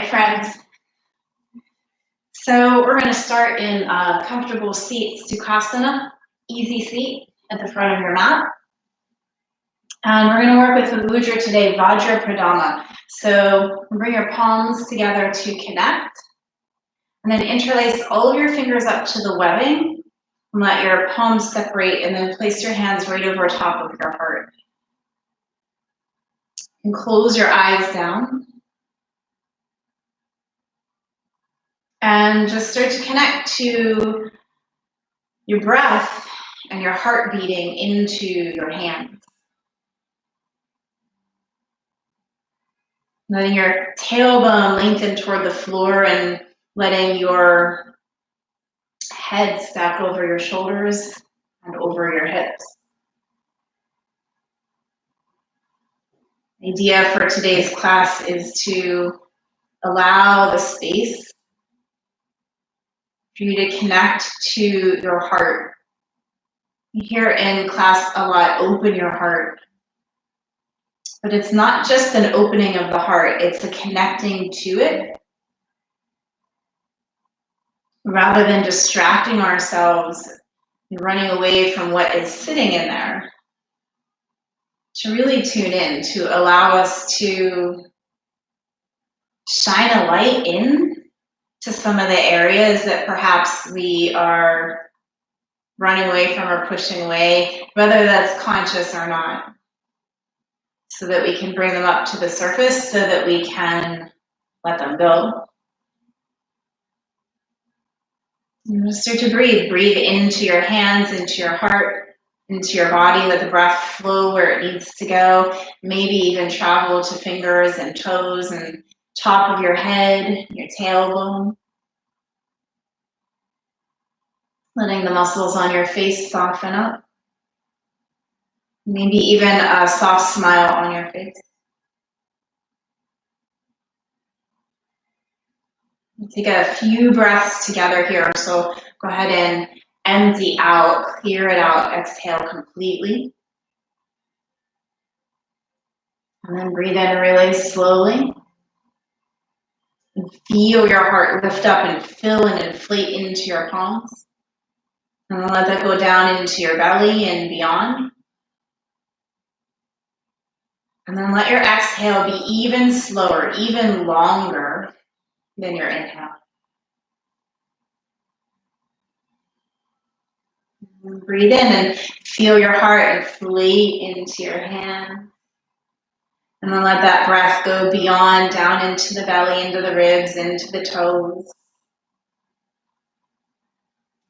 friends. So we're going to start in a comfortable seat, Sukhasana, easy seat at the front of your mat. And we're going to work with a mudra today, Vajra Pradama. So bring your palms together to connect. And then interlace all of your fingers up to the webbing. And let your palms separate and then place your hands right over top of your heart. And close your eyes down. And just start to connect to your breath and your heart beating into your hands. Letting your tailbone lengthen toward the floor and letting your head stack over your shoulders and over your hips. The idea for today's class is to allow the space for you to connect to your heart. You hear in class a lot, open your heart. But it's not just an opening of the heart, it's a connecting to it. Rather than distracting ourselves and running away from what is sitting in there. To really tune in, to allow us to shine a light in to some of the areas that perhaps we are running away from or pushing away, whether that's conscious or not. So that we can bring them up to the surface so that we can let them go. And just start to breathe. Breathe into your hands, into your heart, into your body. Let the breath flow where it needs to go. Maybe even travel to fingers and toes and top of your head, your tailbone. Letting the muscles on your face soften up. Maybe even a soft smile on your face. Take a few breaths together here. So go ahead and empty out, clear it out, exhale completely. And then breathe in really slowly. And feel your heart lift up and fill and inflate into your palms. And then let that go down into your belly and beyond. And then let your exhale be even slower, even longer than your inhale. And breathe in and feel your heart inflate into your hand. And then let that breath go beyond, down into the belly, into the ribs, into the toes.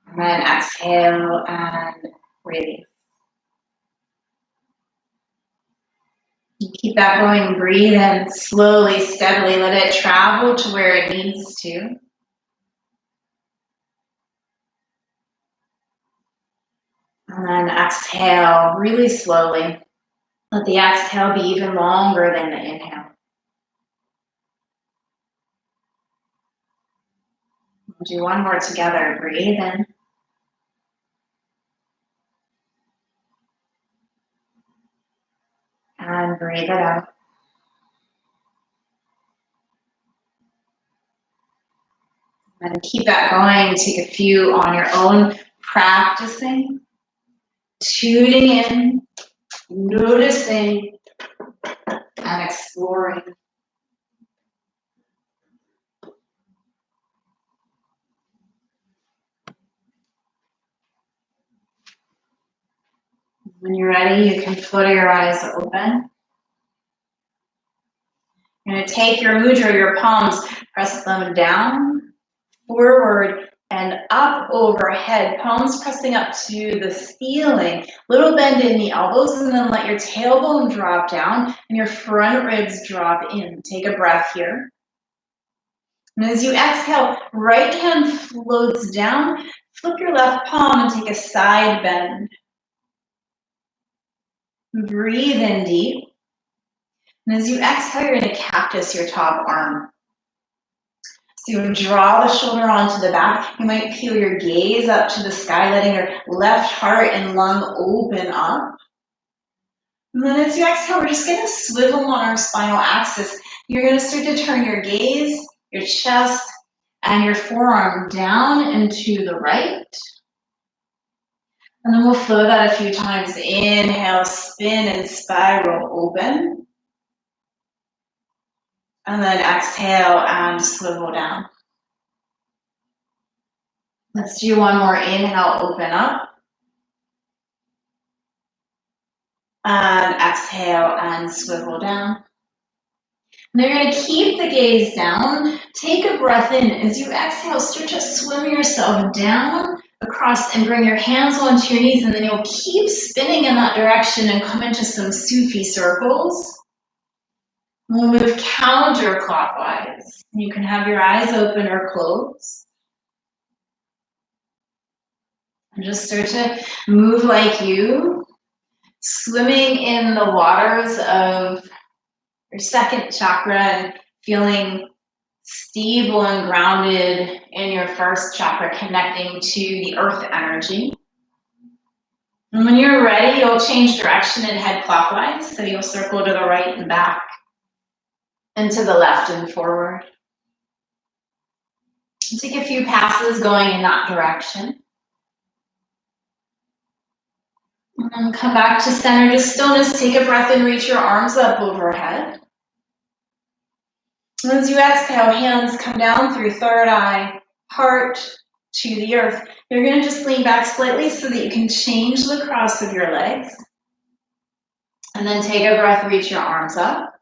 And then exhale and release. Keep that going. Breathe in slowly, steadily. Let it travel to where it needs to. And then exhale really slowly. Let the exhale be even longer than the inhale. We'll do one more together. Breathe in. And breathe it out. And keep that going. Take a few on your own, practicing, tuning in, noticing, and exploring. When you're ready, you can flutter your eyes open. You're going to take your mudra, your palms, press them down, forward, and up overhead. Palms pressing up to the ceiling. Little bend in the elbows, and then let your tailbone drop down and your front ribs drop in. Take a breath here. And as you exhale, right hand floats down. Flip your left palm and take a side bend. Breathe in deep. And as you exhale, you're going to cactus your top arm. So you draw the shoulder onto the back. You might peel your gaze up to the sky, letting your left heart and lung open up. And then as you exhale, we're just going to swivel on our spinal axis. You're going to start to turn your gaze your chest, and your forearm down and to the right. And then we'll flow that a few times. Inhale, spin and spiral open. And then exhale and swivel down. Let's do one more. Inhale, open up. And exhale and swivel down. And you're going to keep the gaze down. Take a breath in. As you exhale, start to swim yourself down across and bring your hands onto your knees, and then you'll keep spinning in that direction and come into some Sufi circles. We'll move counterclockwise. You can have your eyes open or closed. And just start to move like you, swimming in the waters of your second chakra and feeling stable and grounded in your first chakra, connecting to the earth energy. And when you're ready, you'll change direction and head clockwise. So you'll circle to the right and back, and to the left and forward. Take a few passes going in that direction. And then come back to center, to stillness. Take a breath and reach your arms up overhead. And as you exhale, hands come down through third eye, heart to the earth. You're going to just lean back slightly so that you can change the cross of your legs. And then take a breath, reach your arms up.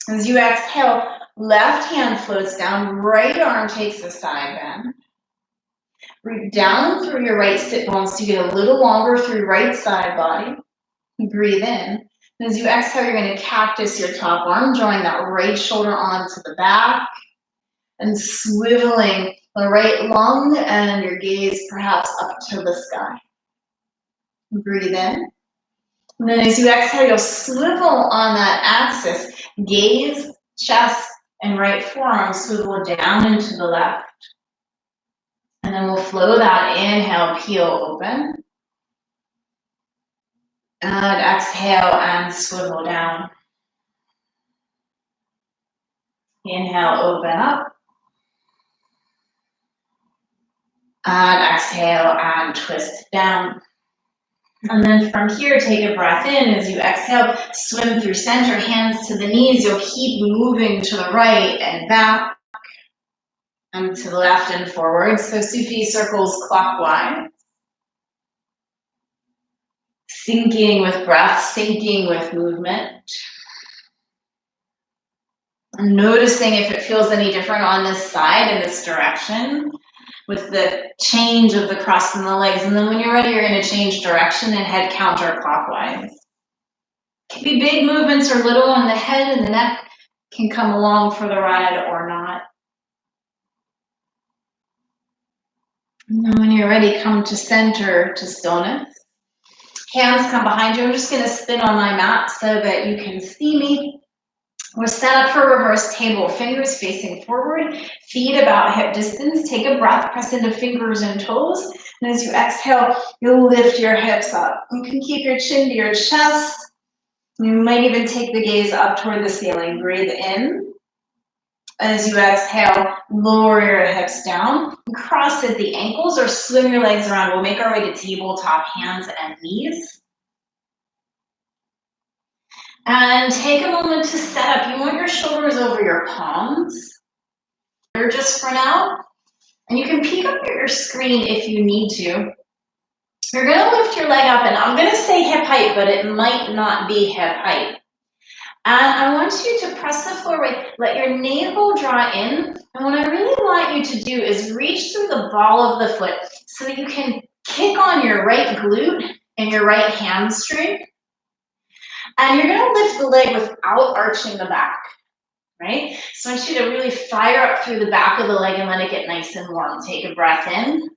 As you exhale, left hand floats down, right arm takes a side bend. Breathe down through your right sit bones to get a little longer through right side body. Breathe in. And as you exhale, you're going to cactus your top arm, drawing that right shoulder onto the back and swiveling the right lung and your gaze perhaps up to the sky. Breathe in. And then as you exhale, you'll swivel on that axis. Gaze, chest, and right forearm swivel down and to the left. And then we'll flow that. Inhale, peel open. And exhale and swivel down. Inhale, open up. And exhale and twist down. And then from here, take a breath in. As you exhale, swim through center, hands to the knees. You'll keep moving to the right and back, and to the left and forward. So Sufi circles clockwise. Syncing with breath, syncing with movement. And noticing if it feels any different on this side, in this direction, with the change of the cross in the legs. And then when you're ready, you're going to change direction and head counterclockwise. Can be big movements or little, on the head and the neck can come along for the ride or not. And then when you're ready, come to center, to stillness. Hands come behind you. I'm just going to spin on my mat so that you can see me. We're set up for reverse table, fingers facing forward, feet about hip distance. Take a breath, press into fingers and toes. And as you exhale, you'll lift your hips up. You can keep your chin to your chest. You might even take the gaze up toward the ceiling. Breathe in. As you exhale, lower your hips down. Cross at the ankles or swing your legs around. We'll make our way to tabletop, hands and knees. And take a moment to set up. You want your shoulders over your palms. Or just for now. And you can peek up at your screen if you need to. You're going to lift your leg up, and I'm going to say hip height, but it might not be hip height. And I want you to press the floor away. Let your navel draw in. And what I really want you to do is reach through the ball of the foot so that you can kick on your right glute and your right hamstring. And you're going to lift the leg without arching the back, right? So I want you to really fire up through the back of the leg and let it get nice and warm. Take a breath in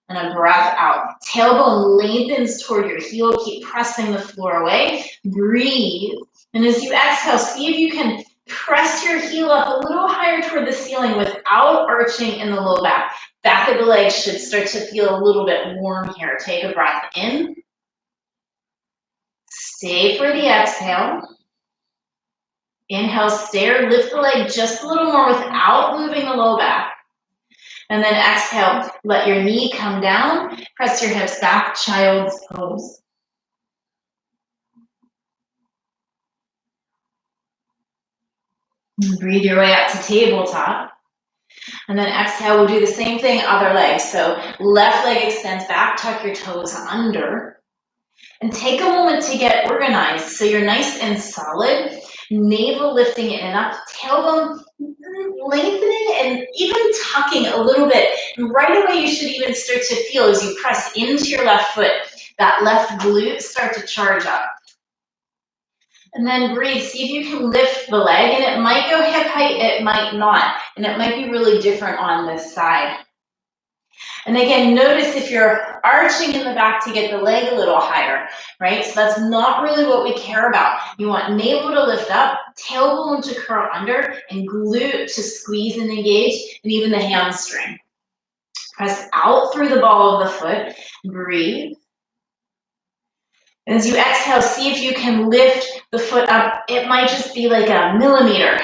and a breath out. Tailbone lengthens toward your heel. Keep pressing the floor away. Breathe. And as you exhale, see if you can press your heel up a little higher toward the ceiling without arching in the low back. Back of the leg should start to feel a little bit warm here. Take a breath in. Stay for the exhale. Inhale, stay or lift the leg just a little more without moving the low back. And then exhale, let your knee come down, press your hips back, child's pose. And breathe your way up to tabletop. And then exhale, we'll do the same thing, other leg. So left leg extends back, tuck your toes under. And take a moment to get organized so you're nice and solid. Navel lifting it and up, tailbone lengthening and even tucking a little bit. And right away you should even start to feel as you press into your left foot, that left glute start to charge up. And then breathe, see if you can lift the leg, and it might go hip height, it might not. And it might be really different on this side. And again, notice if you're arching in the back to get the leg a little higher, right? So that's not really what we care about. You want navel to lift up, tailbone to curl under, and glute to squeeze and engage, and even the hamstring. Press out through the ball of the foot, breathe. As you exhale, see if you can lift the foot up. It might just be like a millimeter,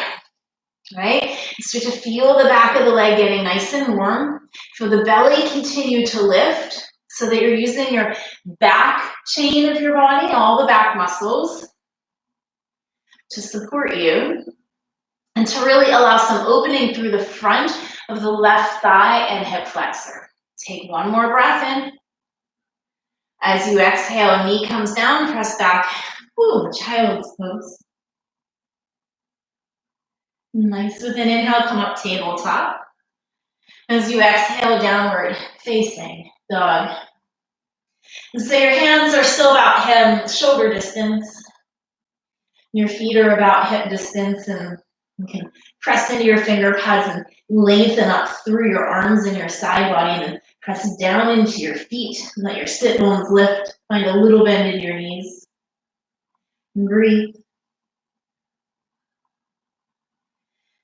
right? Start to feel the back of the leg getting nice and warm. Feel the belly continue to lift so that you're using your back chain of your body, all the back muscles to support you and to really allow some opening through the front of the left thigh and hip flexor. Take one more breath in. As you exhale, knee comes down, press back. Ooh, child's pose. Nice. With an inhale, come up tabletop. As you exhale, downward facing dog. And so your hands are still about shoulder distance. Your feet are about hip distance, and you can press into your finger pads and lengthen up through your arms and your side body, and then press down into your feet and let your sit bones lift. Find a little bend in your knees. And breathe.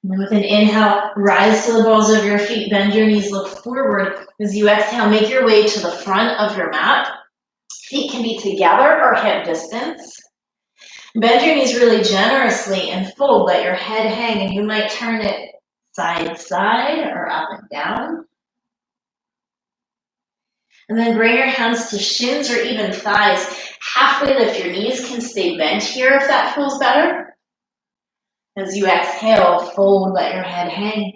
And then with an inhale, rise to the balls of your feet, bend your knees, look forward. As you exhale, make your way to the front of your mat. Feet can be together or hip distance. Bend your knees really generously and fold, let your head hang, and you might turn it side to side or up and down. And then bring your hands to shins or even thighs. Halfway lift, your knees can stay bent here if that feels better. As you exhale, fold, let your head hang.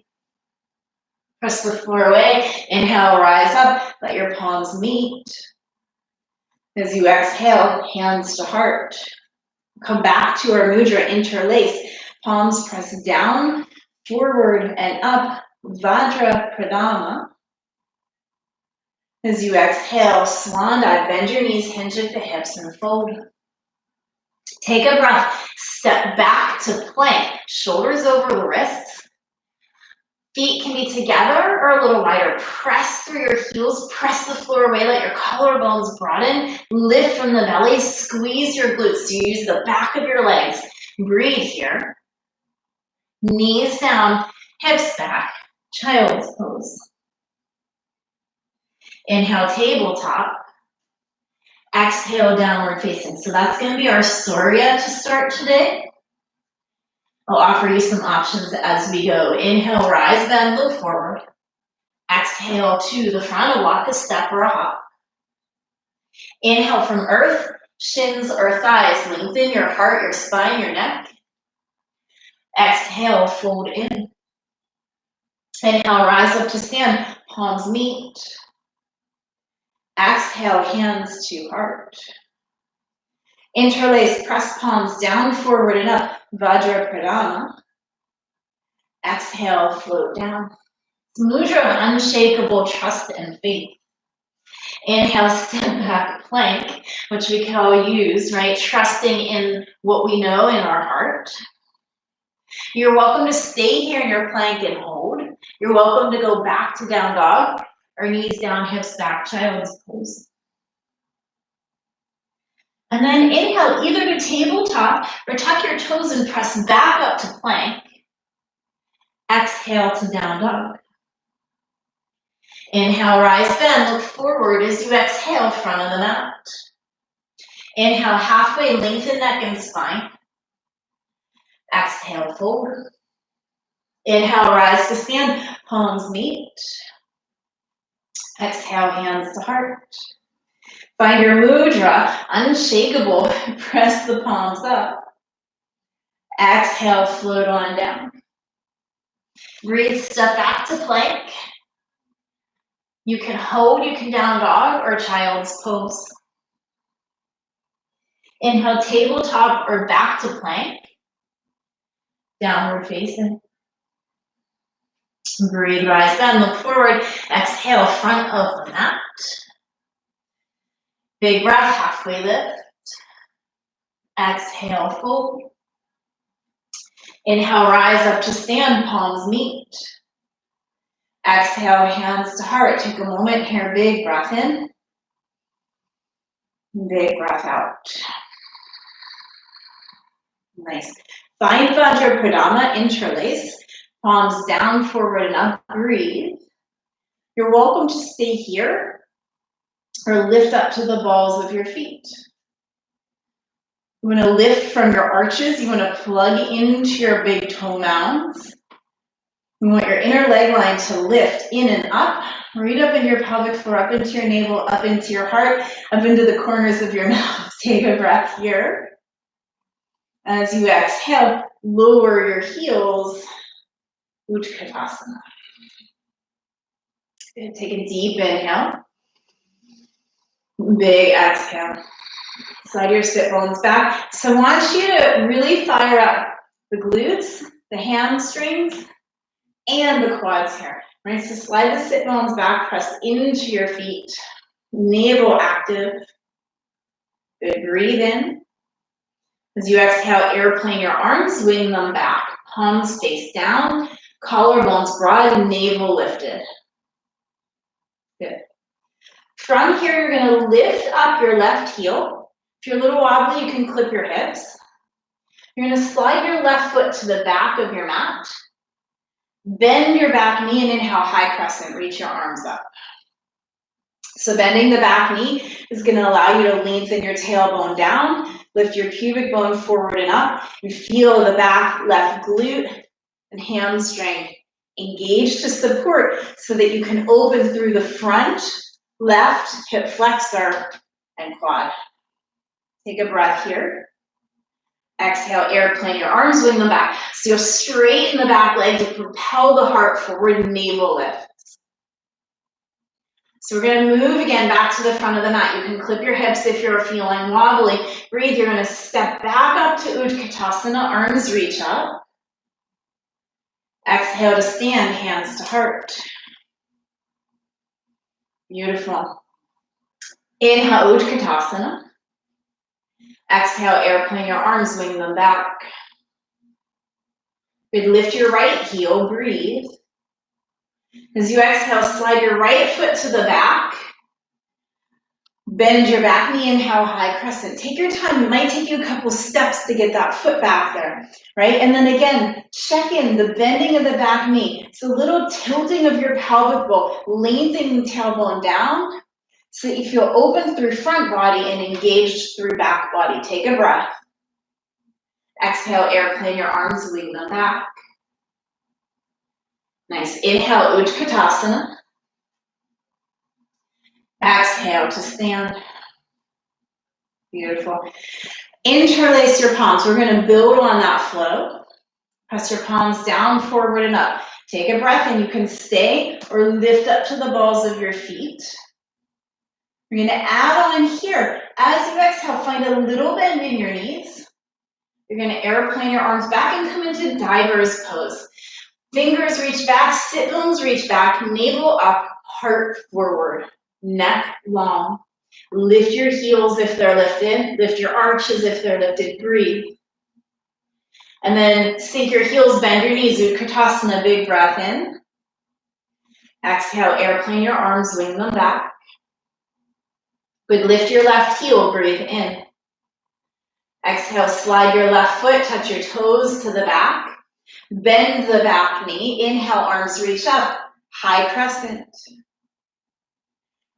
Press the floor away. Inhale, rise up, let your palms meet. As you exhale, hands to heart. Come back to our mudra, interlace. Palms press down, forward and up, Vajra Pradama. As you exhale, swan dive, bend your knees, hinge at the hips and fold. Take a breath, step back to plank, shoulders over the wrists. Feet can be together or a little wider. Press through your heels, press the floor away, let your collarbones broaden. Lift from the belly, squeeze your glutes. So you use the back of your legs. Breathe here. Knees down, hips back, child's pose. Inhale, tabletop. Exhale, downward facing. So that's going to be our Surya to start today. I'll offer you some options as we go. Inhale, rise, bend, look forward. Exhale to the front, walk a step or a hop. Inhale from earth, shins or thighs. Lengthen your heart, your spine, your neck. Exhale, fold in. Inhale, rise up to stand, palms meet. Exhale, hands to heart. Interlace, press palms down, forward and up, Vajra Pradama. Exhale, float down. Mudra of unshakable trust and faith. Inhale, step back, plank, which we can all use, right? Trusting in what we know in our heart. You're welcome to stay here in your plank and hold. You're welcome to go back to down dog or knees down, hips back, child's pose. And then inhale either to tabletop or tuck your toes and press back up to plank. Exhale to down dog. Inhale, rise, bend, look forward as you exhale, front of the mat. Inhale, halfway, lengthen neck and spine. Exhale, forward. Inhale, rise to stand, palms meet. Exhale, hands to heart. Find your mudra, unshakable. Press the palms up. Exhale, float on down. Breathe, step back to plank. You can hold, you can down dog or child's pose. Inhale, tabletop or back to plank. Downward facing. Breathe, rise, bend, look forward. Exhale, front of the mat. Big breath, halfway lift. Exhale, fold. Inhale, rise up to stand, palms meet. Exhale, hands to heart. Take a moment here, big breath in. Big breath out. Nice. Find Vajra Pradama, interlace. Palms down, forward, and up. Breathe. You're welcome to stay here or lift up to the balls of your feet. You want to lift from your arches. You want to plug into your big toe mounds. You want your inner leg line to lift in and up, right up in your pelvic floor, up into your navel, up into your heart, up into the corners of your mouth. Take a breath here. As you exhale, lower your heels, Utkatasana. Good. Take a deep inhale. Big exhale. Slide your sit bones back. So I want you to really fire up the glutes, the hamstrings, and the quads here. Right, so slide the sit bones back, press into your feet. Navel active. Good, breathe in. As you exhale, airplane your arms, wing them back. Palms face down, collarbones broad, navel lifted. Good. From here, you're gonna lift up your left heel. If you're a little wobbly, you can clip your hips. You're gonna slide your left foot to the back of your mat. Bend your back knee and inhale, high crescent, reach your arms up. So bending the back knee is gonna allow you to lengthen your tailbone down, lift your pubic bone forward and up. You feel the back left glute and hamstring engaged to support so that you can open through the front, left, hip flexor, and quad. Take a breath here. Exhale, airplane your arms, wing them back. So you'll straighten the back leg to propel the heart forward, navel lift. So we're going to move again back to the front of the mat. You can clip your hips if you're feeling wobbly. Breathe. You're going to step back up to Utkatasana, arms reach up. Exhale to stand, hands to heart. Beautiful. Inhale, Utkatasana. Exhale, airplane your arms, wing them back. Good. Lift your right heel, breathe. As you exhale, slide your right foot to the back. Bend your back knee, inhale, high crescent. Take your time. It might take you a couple steps to get that foot back there, right? And then again, check in the bending of the back knee. It's a little tilting of your pelvic bowl, lengthening the tailbone down so that you feel open through front body and engaged through back body. Take a breath. Exhale, airplane your arms, wing them back. Nice. Inhale, Utkatasana. Exhale to stand. Beautiful. Interlace your palms. We're going to build on that flow. Press your palms down, forward, and up. Take a breath, and you can stay or lift up to the balls of your feet. We're going to add on here. As you exhale, find a little bend in your knees. You're going to airplane your arms back and come into diver's pose. Fingers reach back, sit bones reach back, navel up, heart forward, neck long. Lift your heels if they're lifted. Lift your arches if they're lifted. Breathe. And then sink your heels, bend your knees. Utkatasana, big breath in. Exhale, airplane your arms, wing them back. Good, lift your left heel, breathe in. Exhale, slide your left foot, touch your toes to the back. Bend the back knee. Inhale, arms reach up. High crescent.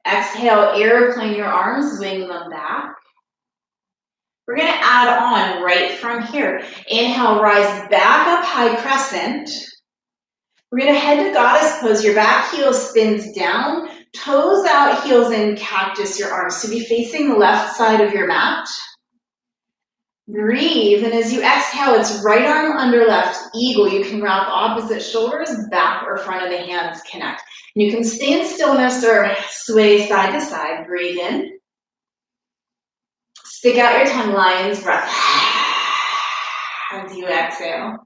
Exhale, airplane your arms, wing them back. We're gonna add on right from here. Inhale, rise back up, high crescent. We're gonna head to goddess pose. Your back heel spins down, toes out, heels in, cactus your arms. So be facing the left side of your mat. Breathe, and as you exhale, it's right arm under left, eagle. You can wrap opposite shoulders, back or front of the hands connect. And you can stay in stillness or sway side to side. Breathe in. Stick out your tongue, lion's breath. As you exhale.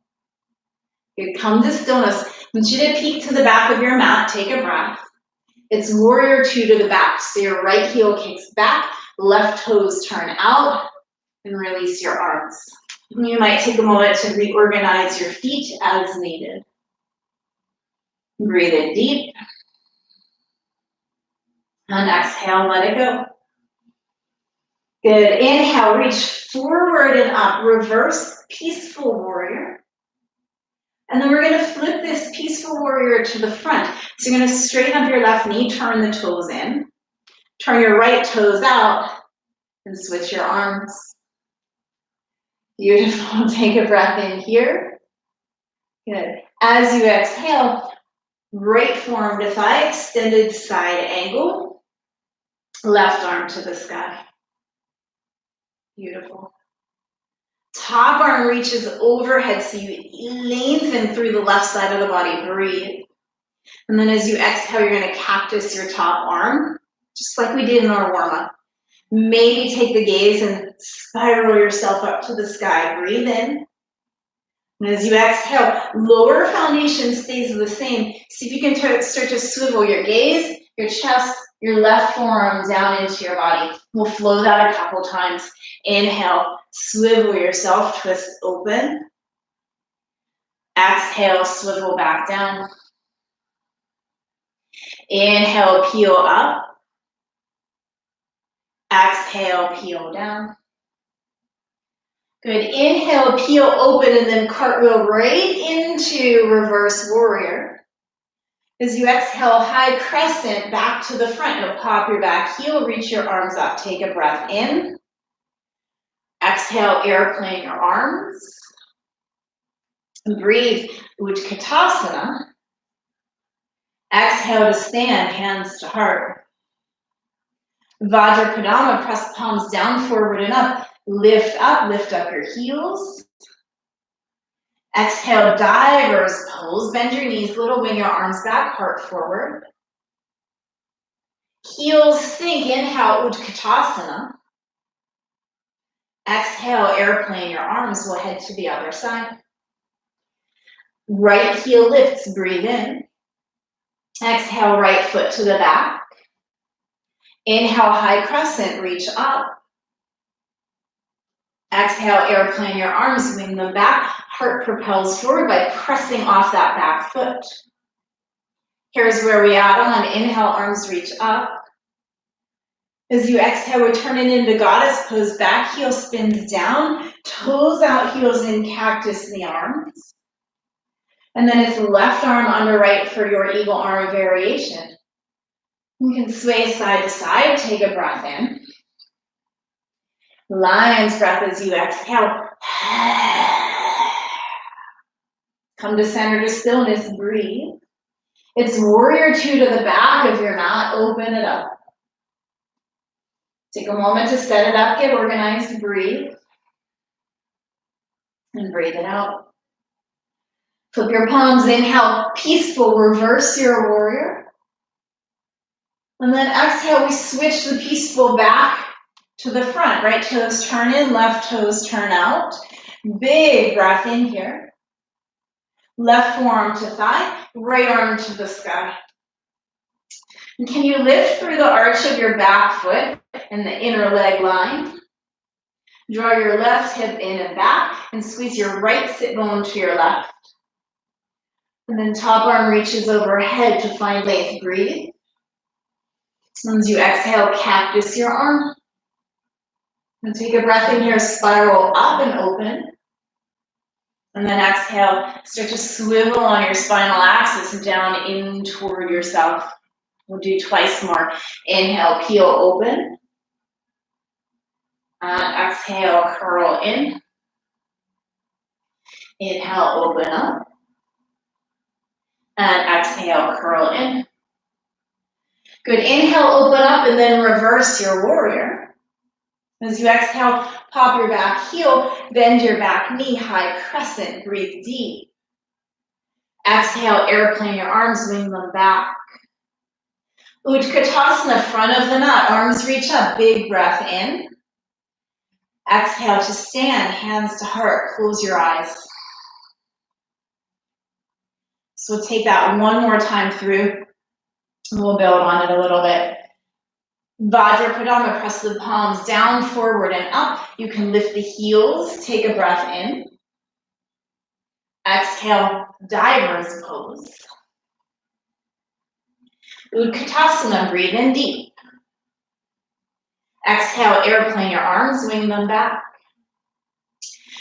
Good, come to stillness. I want you to peek to the back of your mat, take a breath. It's warrior two to the back. So your right heel kicks back, left toes turn out, and release your arms. You might take a moment to reorganize your feet as needed. Breathe in deep. And exhale, let it go. Good, inhale, reach forward and up, reverse peaceful warrior. And then we're gonna flip this peaceful warrior to the front. So you're gonna straighten up your left knee, turn the toes in, turn your right toes out, and switch your arms. Beautiful, take a breath in here. Good, as you exhale, right forearm to thigh, extended side angle, left arm to the sky. Beautiful. Top arm reaches overhead, so you lengthen through the left side of the body. Breathe. And then as you exhale, you're going to cactus your top arm, just like we did in our warm-up. Maybe take the gaze and spiral yourself up to the sky. Breathe in. And as you exhale, lower foundation stays the same. See if you can start to swivel your gaze, your chest, your left forearm down into your body. We'll flow that a couple times. Inhale, swivel yourself, twist open. Exhale, swivel back down. Inhale, peel up. Exhale, peel down. Good, inhale, peel open, and then cartwheel right into reverse warrior. As you exhale, high crescent, back to the front. You'll pop your back heel, reach your arms up. Take a breath in. Exhale, airplane your arms. And breathe, Utkatasana. Exhale to stand, hands to heart. Vajrapadama, press palms down, forward and up. Lift up your heels. Exhale, diver's pose. Bend your knees, little wing your arms back, heart forward. Heels sink, inhale, Utkatasana. Exhale, airplane your arms. We'll head to the other side. Right heel lifts, breathe in. Exhale, right foot to the back. Inhale, high crescent, reach up. Exhale, airplane your arms, wing them back. Heart propels forward by pressing off that back foot. Here's where we add on. Inhale, arms reach up. As you exhale, we're turning into goddess pose. Back heel spins down, toes out, heels in, cactus the arms. And then it's left arm under right for your eagle arm variation. You can sway side to side, take a breath in. Lion's breath as you exhale. Come to center to stillness, breathe. It's warrior two to the back of your mat, open it up. Take a moment to set it up, get organized, breathe. And breathe it out. Flip your palms, inhale, peaceful, reverse your warrior. And then exhale, we switch the peaceful back to the front. Right toes turn in, left toes turn out. Big breath in here. Left forearm to thigh, right arm to the sky. And can you lift through the arch of your back foot and the inner leg line? Draw your left hip in and back and squeeze your right sit bone to your left. And then top arm reaches overhead to find length. Breathe. As you exhale, cactus your arm. And take a breath in here, spiral up and open. And then exhale, start to swivel on your spinal axis down in toward yourself. We'll do twice more. Inhale, peel open. And exhale, curl in. Inhale, open up. And exhale, curl in. Good, inhale, open up, and then reverse your warrior. As you exhale, pop your back heel, bend your back knee, high crescent, breathe deep. Exhale, airplane your arms, swing them back. Utkatasana, front of the mat, arms reach up, big breath in. Exhale to stand, hands to heart, close your eyes. So we'll take that one more time through, and we'll build on it a little bit. Vajrapadama, press the palms down, forward, and up. You can lift the heels, take a breath in. Exhale, diver's pose. Utkatasana, breathe in deep. Exhale, airplane your arms, swing them back.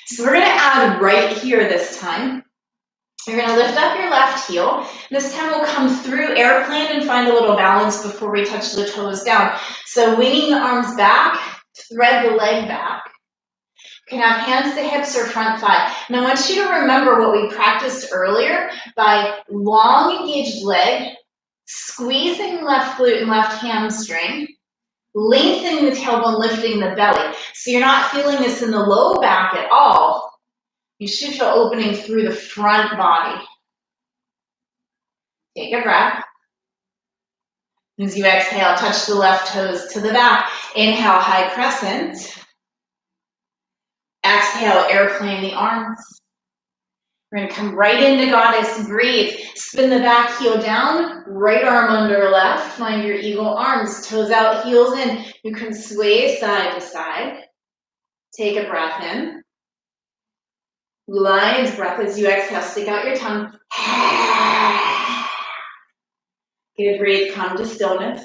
So we're gonna add right here this time. You're gonna lift up your left heel. This time we'll come through airplane and find a little balance before we touch the toes down. So winging the arms back, thread the leg back. You can have hands to hips or front thigh. And I want you to remember what we practiced earlier by long engaged leg, squeezing left glute and left hamstring, lengthening the tailbone, lifting the belly. So you're not feeling this in the low back at all. You should feel opening through the front body. Take a breath. As you exhale, touch the left toes to the back. Inhale, high crescent. Exhale, airplane the arms. We're gonna come right into goddess, breathe. Spin the back heel down, right arm under left. Find your eagle arms, toes out, heels in. You can sway side to side. Take a breath in. Lion's breath as you exhale, stick out your tongue. Good, breathe, come to stillness.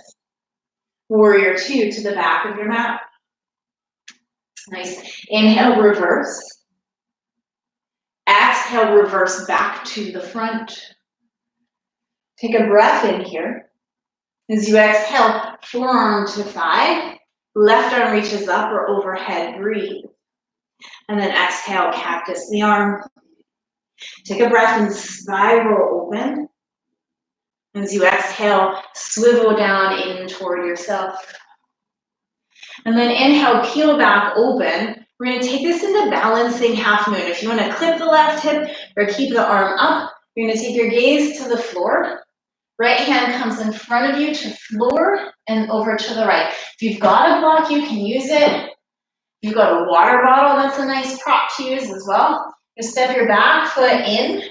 Warrior two to the back of your mat. Nice. Inhale, reverse. Exhale, reverse back to the front. Take a breath in here. As you exhale, forearm to thigh. Left arm reaches up or overhead, breathe. And then exhale, cactus the arm. Take a breath and spiral open. As you exhale, swivel down in toward yourself. And then inhale, peel back open. We're going to take this into balancing half moon. If you want to clip the left hip or keep the arm up, you're going to take your gaze to the floor. Right hand comes in front of you to floor and over to the right. If you've got a block, you can use it. If you've got a water bottle, that's a nice prop to use as well. You step your back foot in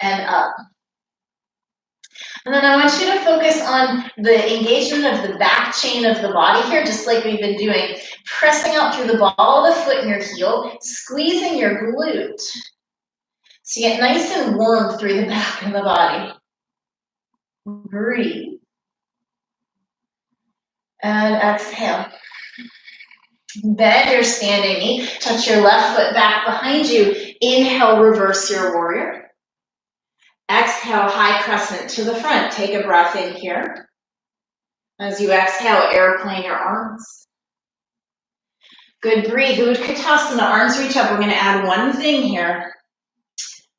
and up. And then I want you to focus on the engagement of the back chain of the body here, just like we've been doing. Pressing out through the ball of the foot and your heel, squeezing your glute. So you get nice and warm through the back of the body. Breathe. And exhale. Bend your standing knee. Touch your left foot back behind you. Inhale, reverse your warrior. Exhale, high crescent to the front. Take a breath in here. As you exhale, airplane your arms. Good, breathe. Utkatasana, arms reach up. We're going to add one thing here.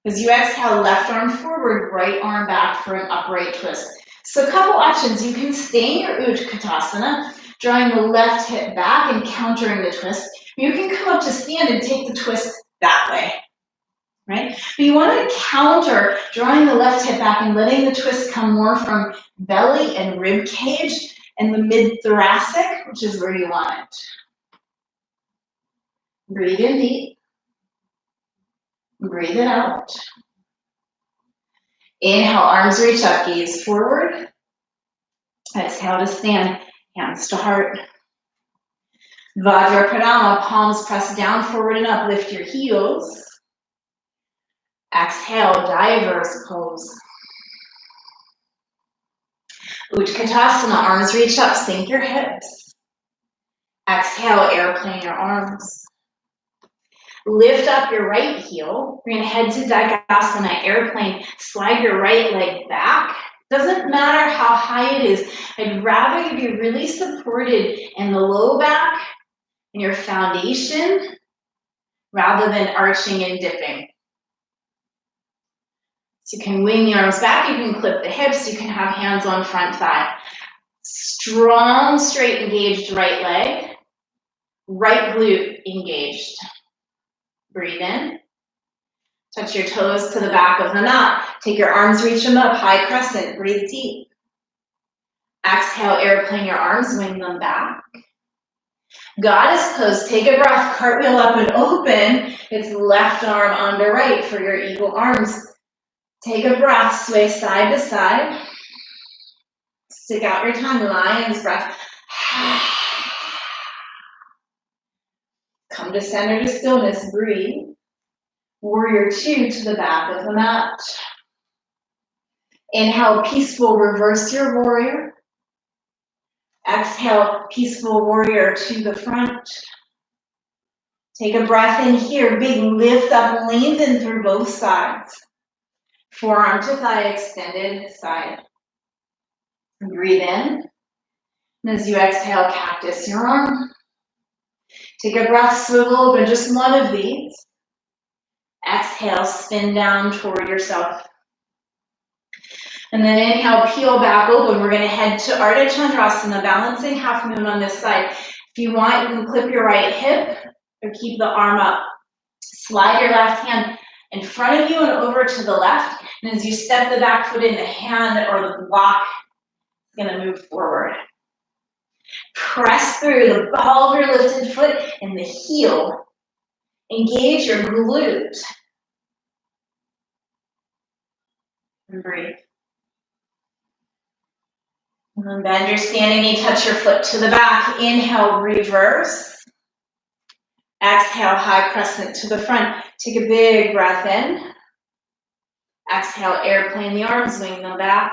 As you exhale, left arm forward, right arm back for an upright twist. So a couple options. You can stay in your Utkatasana, drawing the left hip back and countering the twist. You can come up to stand and take the twist that way. Right? But you want to counter drawing the left hip back and letting the twist come more from belly and rib cage and the mid-thoracic, which is where you want it. Breathe in deep. Breathe it out. Inhale, arms reach up, gaze forward. Exhale to stand, hands to heart. Vajrapadama, palms press down, forward and up, lift your heels. Exhale, diver's pose. Utkatasana, arms reach up, sink your hips. Exhale, airplane your arms. Lift up your right heel. We're going to head to Dikasana, airplane. Slide your right leg back. Doesn't matter how high it is. I'd rather you be really supported in the low back in your foundation rather than arching and dipping. So you can wing the arms back, you can clip the hips, you can have hands on front thigh. Strong, straight, engaged right leg, right glute engaged. Breathe in. Touch your toes to the back of the mat. Take your arms, reach them up, high crescent, breathe deep. Exhale, airplane your arms, wing them back. Goddess pose, take a breath, cartwheel up and open. It's left arm onto right for your eagle arms. Take a breath, sway side to side. Stick out your tongue, lion's breath. Come to center to stillness, breathe. Warrior two to the back of the mat. Inhale, peaceful, reverse your warrior. Exhale, peaceful warrior to the front. Take a breath in here, big lift up, lengthen through both sides. Forearm to thigh extended, side. Breathe in. And as you exhale, cactus your arm. Take a breath, swivel open, just one of these. Exhale, spin down toward yourself. And then inhale, peel back open. We're gonna head to Ardha Chandrasana, balancing half moon on this side. If you want, you can clip your right hip or keep the arm up. Slide your left hand in front of you and over to the left. And as you step the back foot in, the hand or the block is gonna move forward. Press through the ball of your lifted foot and the heel. Engage your glute. And breathe. And then bend your standing knee, touch your foot to the back. Inhale, reverse. Exhale, high crescent to the front. Take a big breath in. Exhale, airplane the arms, wing them back.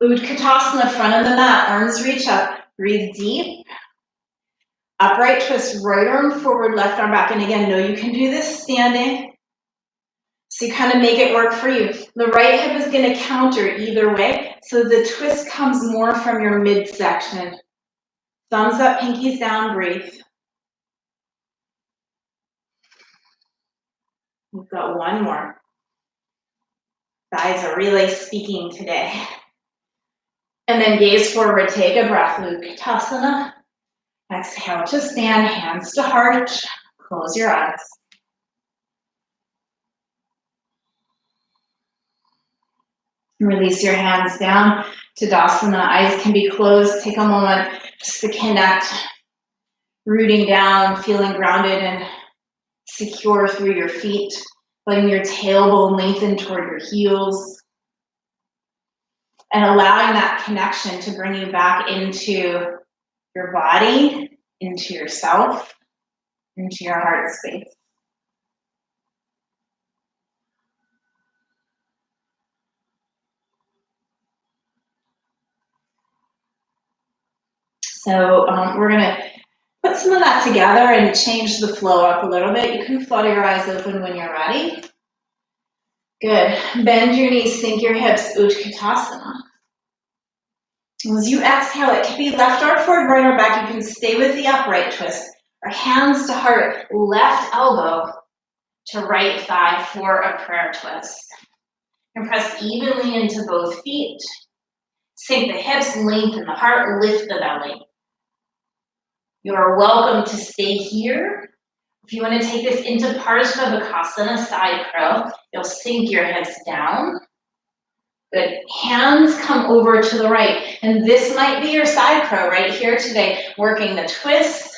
Utkatasana, front of the mat, arms reach up. Breathe deep. Upright twist, right arm forward, left arm back. And again, know you can do this standing. So you kind of make it work for you. The right hip is going to counter either way. So the twist comes more from your midsection. Thumbs up, pinkies down, breathe. We've got one more. Thighs are really speaking today. And then gaze forward, take a breath, Utkatasana. Exhale to stand, hands to heart. Close your eyes. Release your hands down. Tadasana, eyes can be closed. Take a moment just to connect. Rooting down, feeling grounded and secure through your feet. Letting your tailbone lengthen toward your heels. And allowing that connection to bring you back into your body, into yourself, into your heart space. So we're gonna put some of that together and change the flow up a little bit. You can flutter your eyes open when you're ready. Good. Bend your knees, sink your hips, Utkatasana. As you exhale, it can be left arm forward, right arm back. You can stay with the upright twist. Or hands to heart, left elbow to right thigh for a prayer twist. And press evenly into both feet. Sink the hips, lengthen the heart, lift the belly. You are welcome to stay here. If you want to take this into Parsvanatthana, side crow, you'll sink your hips down. Good. Hands come over to the right. And this might be your side crow right here today, working the twist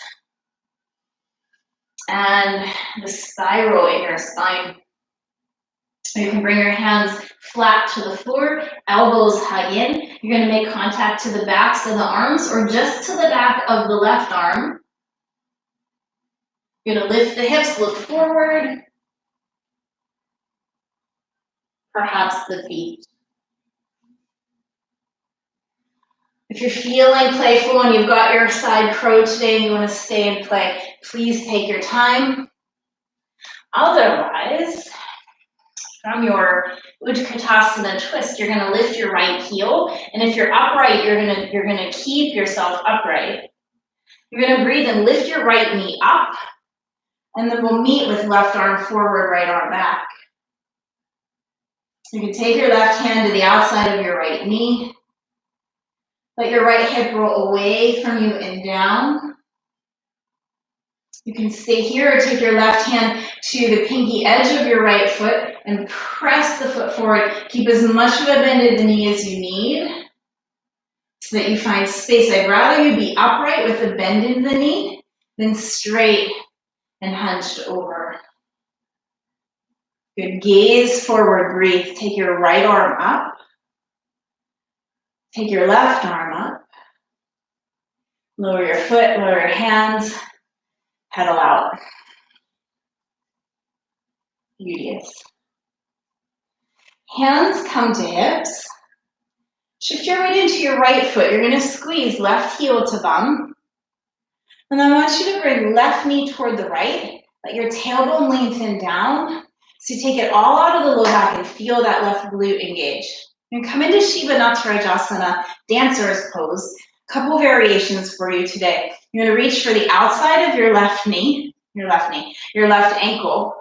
and the spiral in your spine. You can bring your hands flat to the floor, elbows hug in. You're going to make contact to the backs of the arms or just to the back of the left arm. You're going to lift the hips, look forward. Perhaps the feet. If you're feeling playful and you've got your side crow today and you want to stay and play, please take your time. Otherwise, from your Utkatasana twist, you're going to lift your right heel, and if you're upright, you're going to keep yourself upright. You're gonna breathe and lift your right knee up, and then we'll meet with left arm forward, right arm back. You can take your left hand to the outside of your right knee. Let your right hip roll away from you and down. You can stay here or take your left hand to the pinky edge of your right foot and press the foot forward. Keep as much of a bend in the knee as you need so that you find space. I'd rather you be upright with a bend in the knee than straight and hunched over. Good. Gaze forward, breathe. Take your right arm up. Take your left arm up. Lower your foot, lower your hands, pedal out. Beauteous. Hands come to hips. Shift your weight into your right foot. You're going to squeeze left heel to bum. And I want you to bring left knee toward the right. Let your tailbone lengthen down. So you take it all out of the low back and feel that left glute engage. You're going to come into Shiva Natarajasana, dancer's pose. A couple variations for you today. You're going to reach for the outside of your left ankle,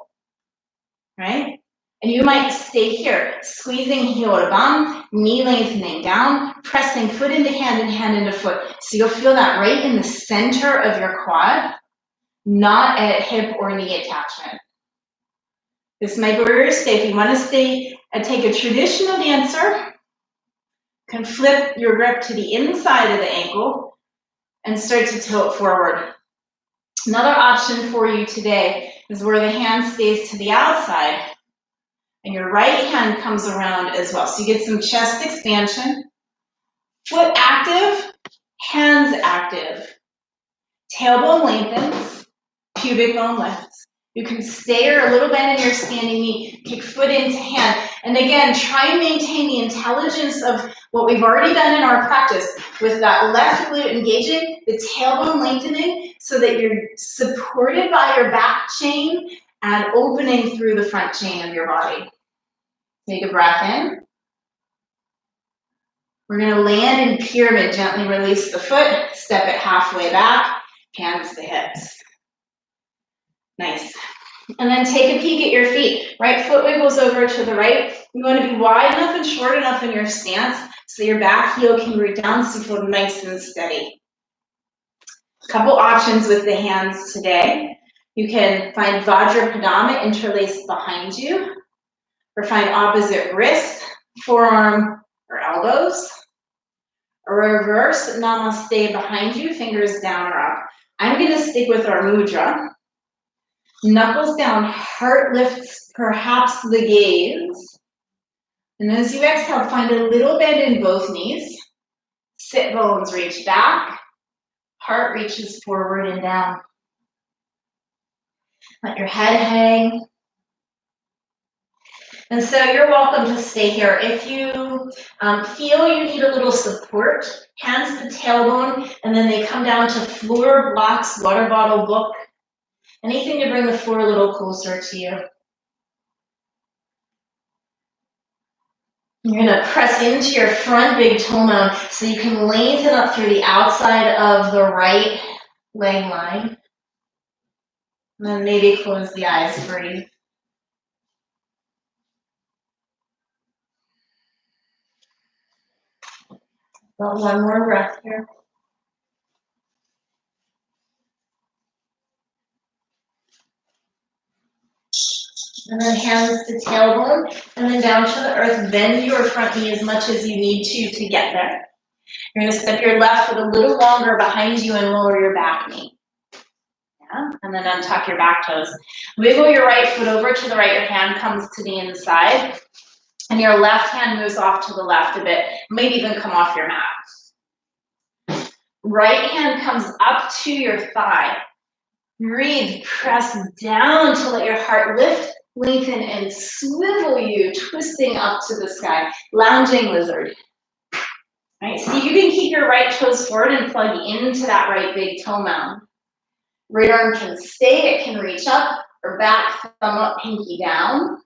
right? And you might stay here, squeezing heel to bum, knee lengthening down, pressing foot into hand into foot. So you'll feel that right in the center of your quad, not at hip or knee attachment. This might be where you stay. If you want to stay and take a traditional dancer, you can flip your grip to the inside of the ankle and start to tilt forward. Another option for you today is where the hand stays to the outside and your right hand comes around as well. So you get some chest expansion, foot active, hands active. Tailbone lengthens, pubic bone lifts. You can stay or a little bend in your standing knee, kick foot into hand. And again, try and maintain the intelligence of what we've already done in our practice with that left glute engaging, the tailbone lengthening so that you're supported by your back chain and opening through the front chain of your body. Take a breath in. We're going to land in pyramid, gently release the foot, step it halfway back, hands to hips. Nice. And then take a peek at your feet. Right foot wiggles over to the right. You want to be wide enough and short enough in your stance so your back heel can root down so you feel nice and steady. A couple options with the hands today. You can find Vajrapadama interlaced behind you, or find opposite wrist, forearm, or elbows. A reverse namaste behind you, fingers down or up. I'm going to stick with our mudra. Knuckles down, heart lifts, perhaps the gaze. And as you exhale, find a little bend in both knees. Sit bones reach back. Heart reaches forward and down. Let your head hang. And so you're welcome to stay here. If you feel you need a little support, hands to tailbone, and then they come down to floor, blocks, water bottle, book. Anything to bring the floor a little closer to you. You're going to press into your front big toe mound so you can lengthen up through the outside of the right leg line. And then maybe close the eyes, breathe. Well, one more breath here. And then hands to tailbone, and then down to the earth. Bend your front knee as much as you need to get there. You're going to step your left foot a little longer behind you and lower your back knee. Yeah, and then untuck your back toes. Wiggle your right foot over to the right. Your hand comes to the inside, and your left hand moves off to the left a bit. Maybe even come off your mat. Right hand comes up to your thigh. Breathe, press down to let your heart lift, lengthen, and swivel you, twisting up to the sky. Lounging lizard. Right, so you can keep your right toes forward and plug into that right big toe mound. Right arm can stay, it can reach up, or back, thumb up, pinky down.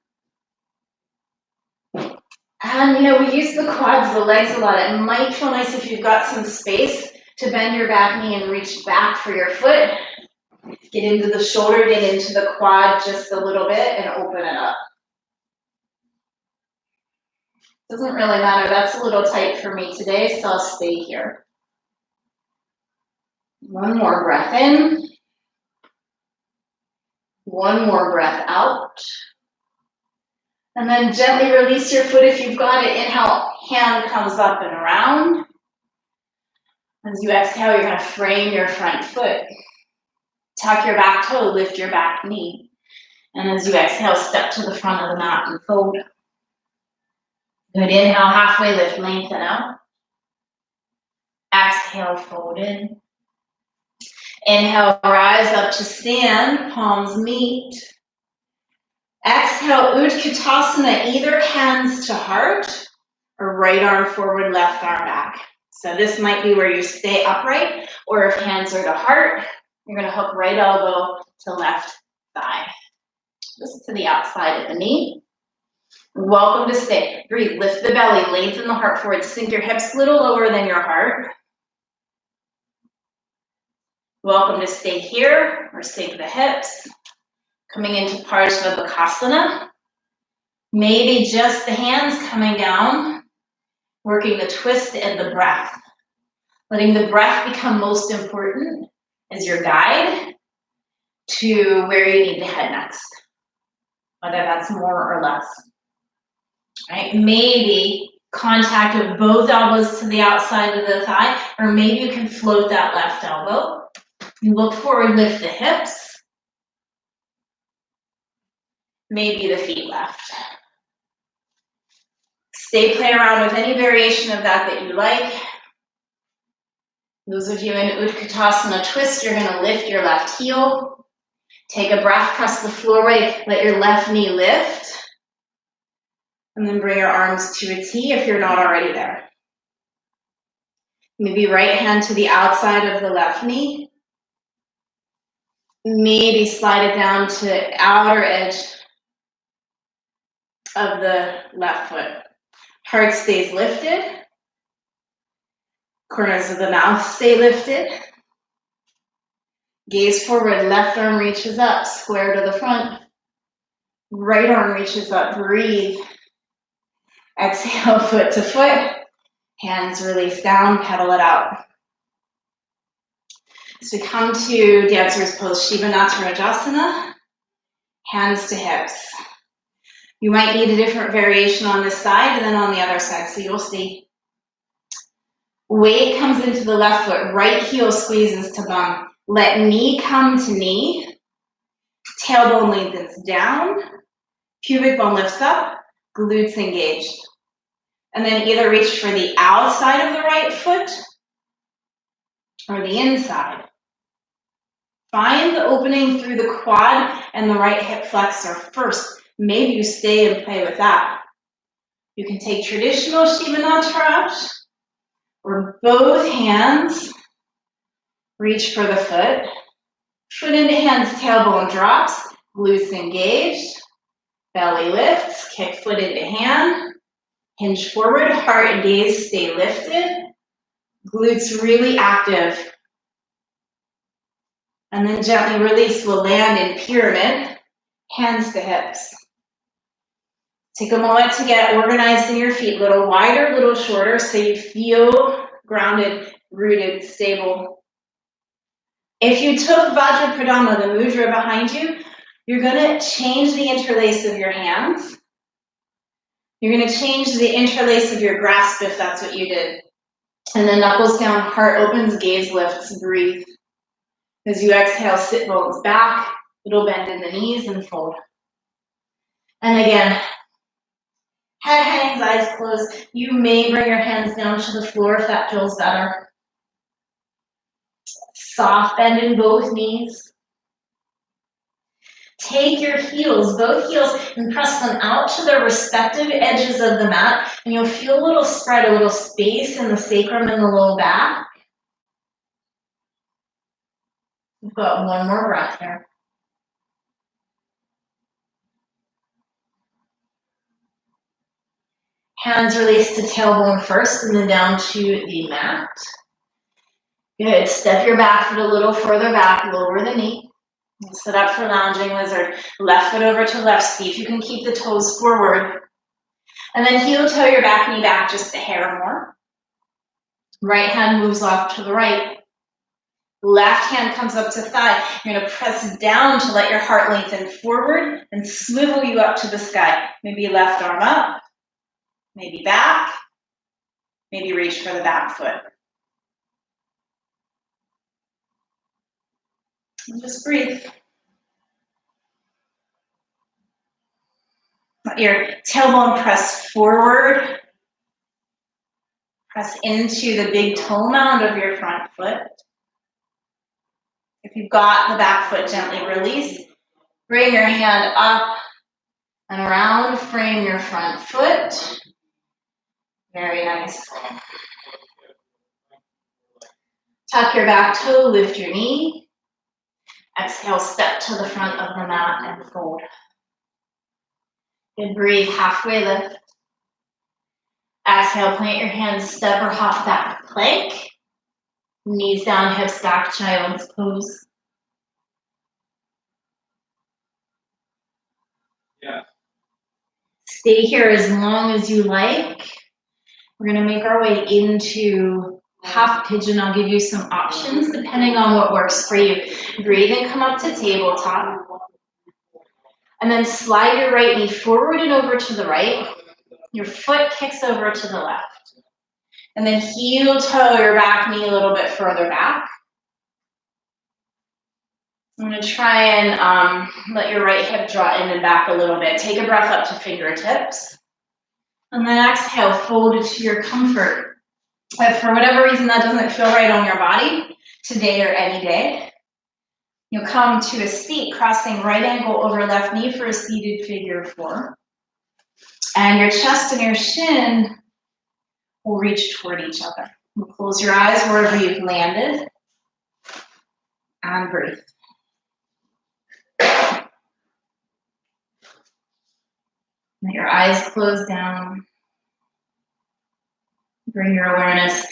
And we use the quads, the legs a lot. It might feel nice if you've got some space to bend your back knee and reach back for your foot. Get into the shoulder, get into the quad just a little bit and open it up. Doesn't really matter, that's a little tight for me today, so I'll stay here. One more breath in. One more breath out. And then gently release your foot if you've got it. Inhale, hand comes up and around. As you exhale, you're going to frame your front foot. Tuck your back toe, lift your back knee. And as you exhale, step to the front of the mat and fold. Good, inhale, halfway lift, lengthen out. Exhale, fold in. Inhale, rise up to stand, palms meet. Exhale, Utkatasana, either hands to heart or right arm forward, left arm back. So this might be where you stay upright, or if hands are to heart, you're going to hook right elbow to left thigh. Just to the outside of the knee. Welcome to stay. Breathe, lift the belly, lengthen the heart forward, sink your hips a little lower than your heart. Welcome to stay here, or sink the hips. Coming into Parsvabhakasana. Maybe just the hands coming down, working the twist and the breath. Letting the breath become most important as your guide to where you need to head next. Whether that's more or less. Right? Maybe contact of both elbows to the outside of the thigh, or maybe you can float that left elbow. You look forward, lift the hips. Maybe the feet left. Stay play around with any variation of that you like. Those of you in Utkatasana twist, you're going to lift your left heel. Take a breath, press the floor away, let your left knee lift. And then bring your arms to a T if you're not already there. Maybe right hand to the outside of the left knee. Maybe slide it down to outer edge of the left foot. Heart stays lifted. Corners of the mouth stay lifted. Gaze forward, left arm reaches up, square to the front. Right arm reaches up, breathe. Exhale, foot to foot. Hands release down, pedal it out. So we come to dancer's pose, Shiva Natarajasana. Hands to hips. You might need a different variation on this side and then on the other side, so you'll see. Weight comes into the left foot, right heel squeezes to bum. Let knee come to knee. Tailbone lengthens down. Pubic bone lifts up. Glutes engaged. And then either reach for the outside of the right foot or the inside. Find the opening through the quad and the right hip flexor first. Maybe you stay and play with that. You can take traditional Shiva Nataraj, or both hands reach for the foot. Foot into hands, tailbone drops, glutes engaged, belly lifts, kick foot into hand, hinge forward, heart and gaze stay lifted, glutes really active. And then gently release, we'll land in pyramid, hands to hips. Take a moment to get organized in your feet, a little wider, a little shorter, so you feel grounded, rooted, stable. If you took Vajrapradama, the mudra behind you, you're going to change the interlace of your hands. You're going to change the interlace of your grasp if that's what you did. And then knuckles down, heart opens, gaze lifts, breathe. As you exhale, sit bones back, little bend in the knees and fold. And again, head hangs, eyes closed. You may bring your hands down to the floor if that feels better. Soft bend in both knees. Take your heels, both heels, and press them out to their respective edges of the mat, and you'll feel a little spread, a little space in the sacrum and the low back. We've got one more breath here. Hands release to tailbone first and then down to the mat. Good. Step your back foot a little further back, lower the knee. Sit up for lounging lizard. Left foot over to left. See if you can keep the toes forward. And then heel toe your back knee back just a hair more. Right hand moves off to the right. Left hand comes up to thigh. You're going to press down to let your heart lengthen forward and swivel you up to the sky. Maybe left arm up, maybe back, maybe reach for the back foot. And just breathe. Let your tailbone press forward. Press into the big toe mound of your front foot. If you've got the back foot, gently release. Bring your hand up and around. Frame your front foot. Very nice. Tuck your back toe, lift your knee. Exhale, step to the front of the mat and fold. Good, breathe, halfway lift. Exhale, plant your hands, step or hop back, plank. Knees down, hips stacked, child's pose. Yeah. Stay here as long as you like. We're gonna make our way into half pigeon. I'll give you some options depending on what works for you. Breathe and come up to tabletop. And then slide your right knee forward and over to the right. Your foot kicks over to the left. And then heel toe your back knee a little bit further back. I'm going to try and let your right hip draw in and back a little bit. Take a breath up to fingertips. And then exhale, fold it to your comfort. If for whatever reason that doesn't feel right on your body, today or any day, you'll come to a seat, crossing right ankle over left knee for a seated figure four. And your chest and your shin will reach toward each other. You'll close your eyes wherever you've landed. And breathe. Let your eyes close down. Bring your awareness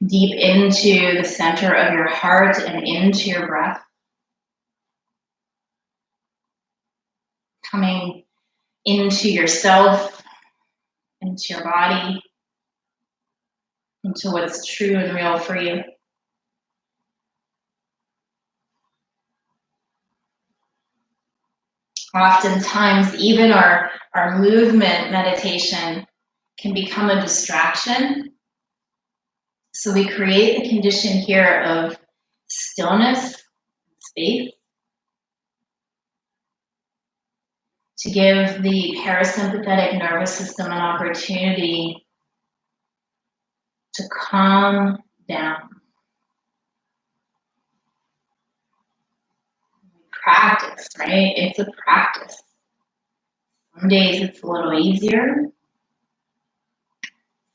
deep into the center of your heart and into your breath. Coming into yourself, into your body, into what's true and real for you. Oftentimes, even our movement meditation can become a distraction. So we create the condition here of stillness, space, to give the parasympathetic nervous system an opportunity to calm down. Practice, right? It's a practice. Some days it's a little easier.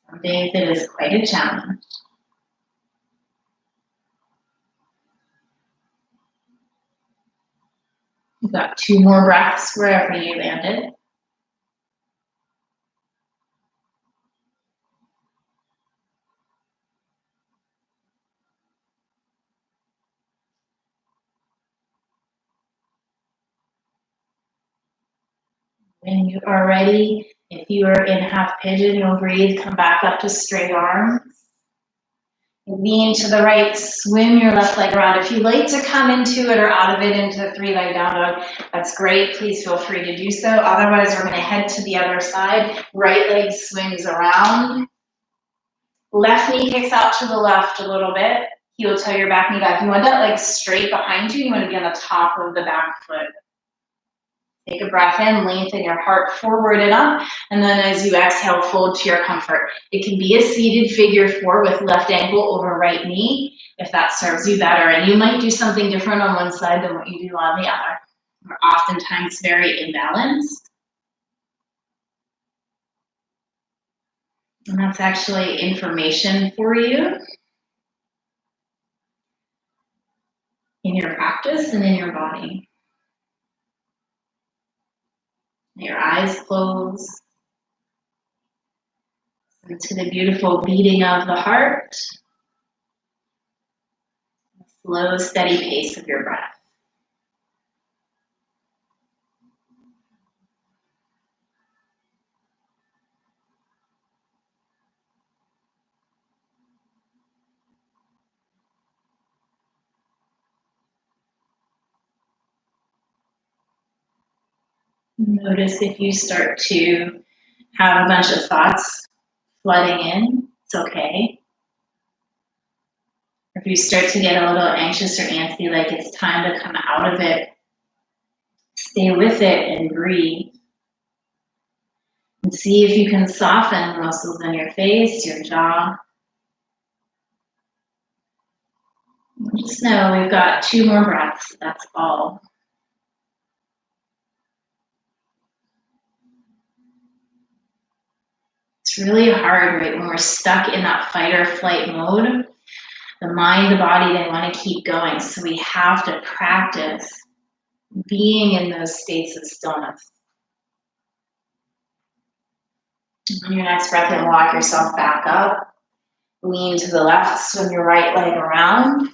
Some days it is quite a challenge. You've got 2 more breaths wherever you landed. When you are ready, if you are in half pigeon, you'll breathe, come back up to straight arms. Lean to the right, swim your left leg around. If you like to come into it or out of it into 3-leg down dog, that's great. Please feel free to do so. Otherwise, we're going to head to the other side. Right leg swings around. Left knee kicks out to the left a little bit. Heel toe your back knee back. You want that leg straight behind you. You want to be on the top of the back foot. Take a breath in, lengthen your heart forward and up, and then as you exhale, fold to your comfort. It can be a seated figure four with left ankle over right knee, if that serves you better. And you might do something different on one side than what you do on the other. We're oftentimes very imbalanced. And that's actually information for you in your practice and in your body. Your eyes close. Listen to the beautiful beating of the heart. slow, steady pace of your breath. Notice if you start to have a bunch of thoughts flooding in, it's okay. If you start to get a little anxious or antsy, like it's time to come out of it, stay with it and breathe. And see if you can soften the muscles in your face, your jaw. Just know we've got 2 more breaths, that's all. It's really hard, right, when we're stuck in that fight or flight mode. The mind, the body, they want to keep going. So we have to practice being in those states of stillness. On your next breath, and walk yourself back up. Lean to the left, swing your right leg around.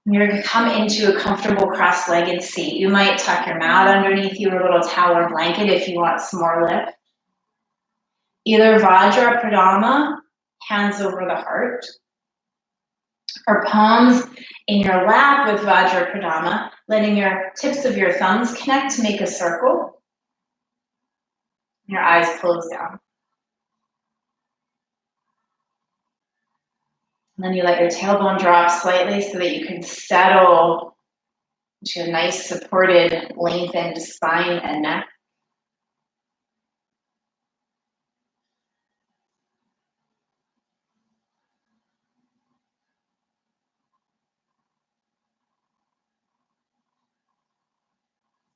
You're going to come into a comfortable cross-legged seat. You might tuck your mat underneath you, a little towel or blanket if you want some more lift. Either Vajra Pradama, hands over the heart, or palms in your lap with Vajra Pradama, letting your tips of your thumbs connect to make a circle. Your eyes close down. And then you let your tailbone drop slightly so that you can settle into a nice supported, lengthened spine and neck.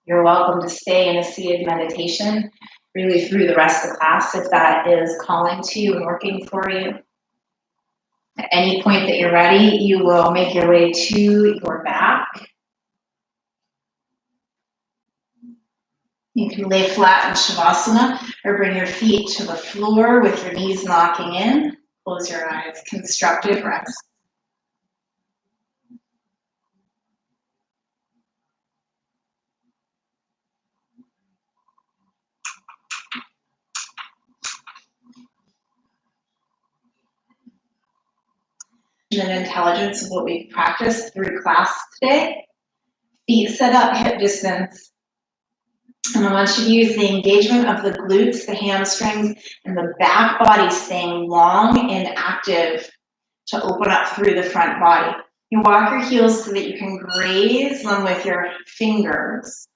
You're welcome to stay in a seated meditation really through the rest of the class if that is calling to you and working for you. At any point that you're ready, you will make your way to your back. You can lay flat in Shavasana or bring your feet to the floor with your knees knocking in. Close your eyes. Constructive rest. And intelligence of what we've practiced through class today. Feet set up hip distance. And I want you to use the engagement of the glutes, the hamstrings, and the back body staying long and active to open up through the front body. You walk your heels so that you can graze them with your fingers.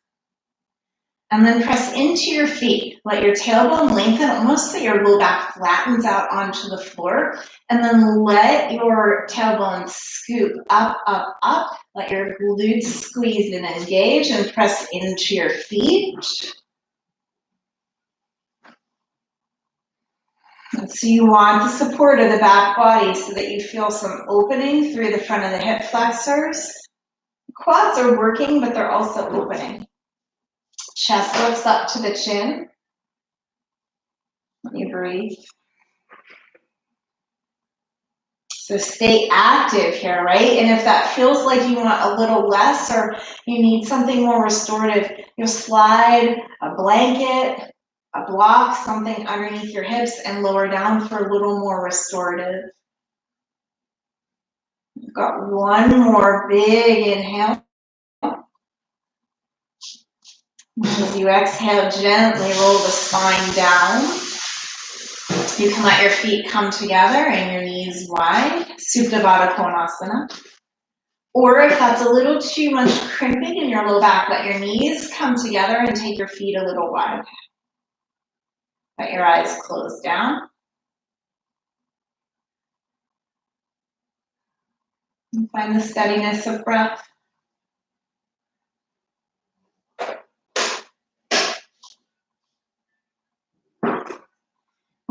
And then press into your feet. Let your tailbone lengthen, almost so your low back flattens out onto the floor. And then let your tailbone scoop up, up, up. Let your glutes squeeze and engage and press into your feet. And so you want the support of the back body so that you feel some opening through the front of the hip flexors. Quads are working, but they're also opening. Chest lifts up to the chin. Let me breathe. So stay active here, right? And if that feels like you want a little less or you need something more restorative, you'll slide a blanket, a block, something underneath your hips and lower down for a little more restorative. We've got one more big inhale. As you exhale, gently roll the spine down. You can let your feet come together and your knees wide, Supta Baddha Konasana. Or if that's a little too much crimping in your low back, let your knees come together and take your feet a little wide. Let your eyes close down. And find the steadiness of breath.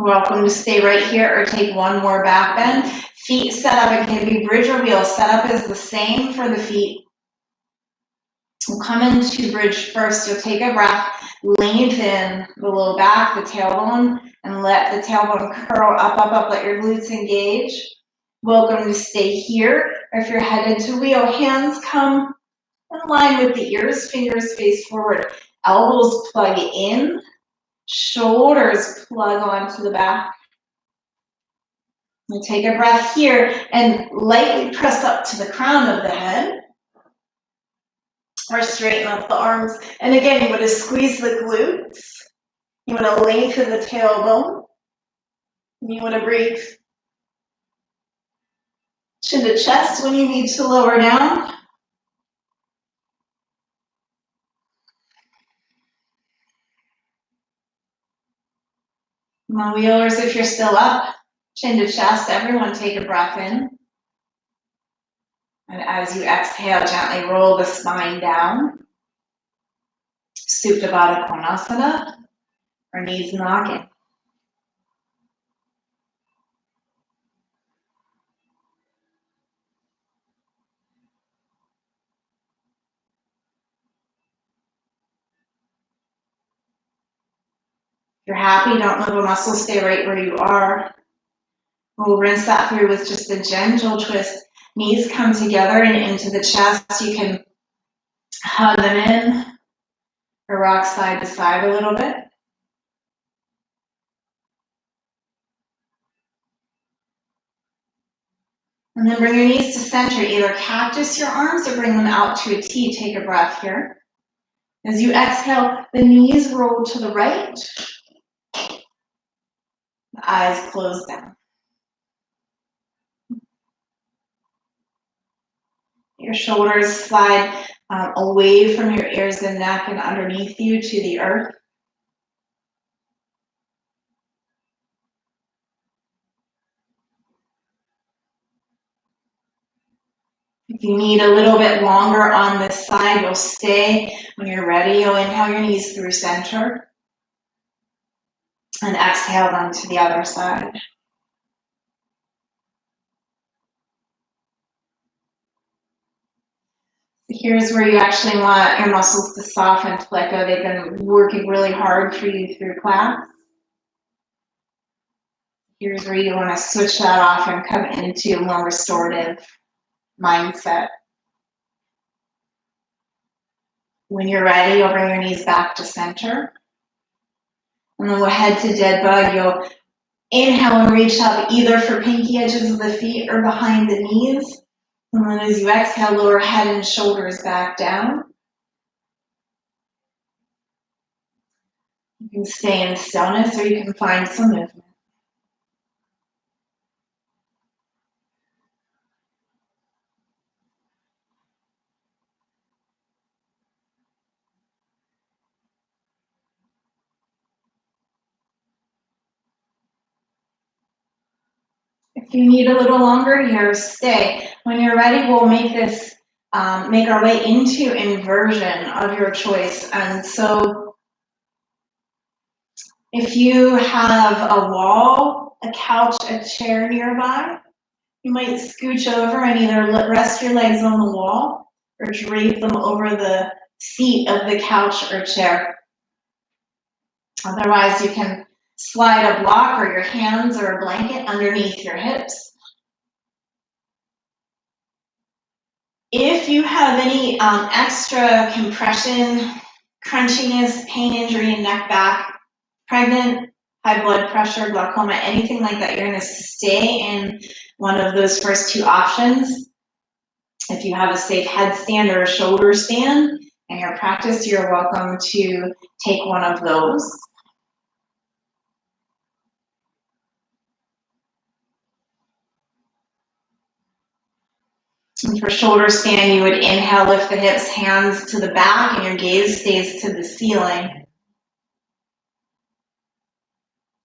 Welcome to stay right here or take one more back bend. Feet set up, it can be bridge or wheel. Setup is the same for the feet. We'll come into bridge first. You'll take a breath, lengthen the low back, the tailbone, and let the tailbone curl up, up, up. Let your glutes engage. welcome to stay here. Or if you're headed to wheel, hands come in line with the ears, fingers face forward, elbows plug in, shoulders plug onto the back. We'll take a breath here and lightly press up to the crown of the head. Or straighten up the arms. And again, you want to squeeze the glutes. You want to lengthen the tailbone. And you want to breathe chin to chest when you need to lower down. My wheelers, if you're still up, chin to chest, everyone take a breath in. And as you exhale, gently roll the spine down. Supta Baddha Konasana, or knees knocking. If you're happy, don't move a muscle, stay right where you are. We'll rinse that through with just a gentle twist. Knees come together and into the chest. You can hug them in or rock side to side a little bit. And then bring your knees to center. Either cactus your arms or bring them out to a T. Take a breath here. As you exhale, the knees roll to the right. The eyes close down. Your shoulders slide away from your ears and neck and underneath you to the earth. If you need a little bit longer on this side, you'll stay. When you're ready, you'll inhale your knees through center and exhale them to the other side. Here's where you actually want your muscles to soften, to let go. They've been working really hard for you through class. Here's where you want to switch that off and come into a more restorative mindset. When you're ready, you'll bring your knees back to center. And then we'll head to dead bug. You'll inhale and reach up either for pinky edges of the feet or behind the knees. And then as you exhale, lower head and shoulders back down. You can stay in stillness or you can find some movement. If you need a little longer here, stay. When you're ready, we'll make this, make our way into inversion of your choice. And so if you have a wall, a couch, a chair nearby, you might scooch over and either rest your legs on the wall or drape them over the seat of the couch or chair. Otherwise, you can slide a block or your hands or a blanket underneath your hips. If you have any extra compression, crunchiness, pain, injury in neck, back, pregnant, high blood pressure, glaucoma, anything like that, you're going to stay in one of those first two options. If you have a safe headstand or a shoulder stand in your practice, you're welcome to take one of those. And for shoulder stand, you would inhale, lift the hips, hands to the back, and your gaze stays to the ceiling.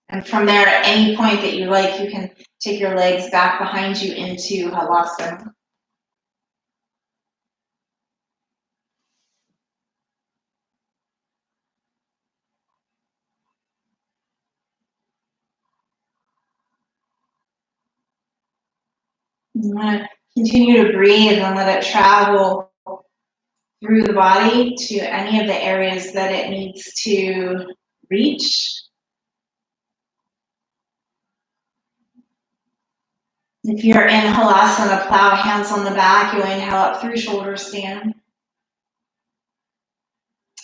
And from there, at any point that you like, you can take your legs back behind you into Halasana. You want to continue to breathe and let it travel through the body to any of the areas that it needs to reach. If you're in Halasana, plow, hands on the back, you'll inhale up through shoulder stand.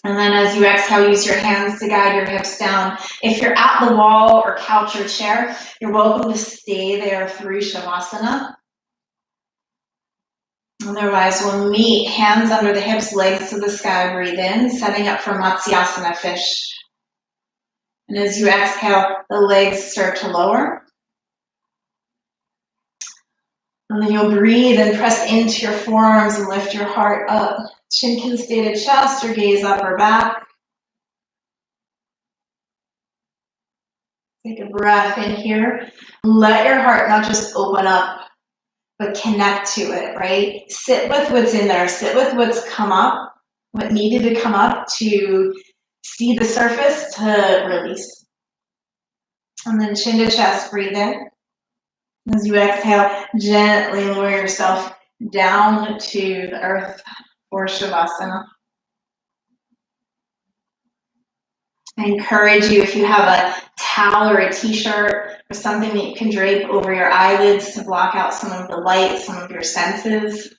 And then as you exhale, use your hands to guide your hips down. If you're at the wall or couch or chair, you're welcome to stay there through Shavasana. Otherwise, we'll meet hands under the hips, legs to the sky, breathe in, setting up for Matsyasana fish. And as you exhale, the legs start to lower. And then you'll breathe and press into your forearms and lift your heart up. Chin can stay to chest or gaze up or back. Take a breath in here. Let your heart not just open up, but connect to it, right? Sit with what's in there. Sit with what's come up, what needed to come up to see the surface to release. And then chin to chest, breathe in. As you exhale, gently lower yourself down to the earth for Shavasana. I encourage you, if you have a towel or a t-shirt or something that you can drape over your eyelids to block out some of the light, some of your senses.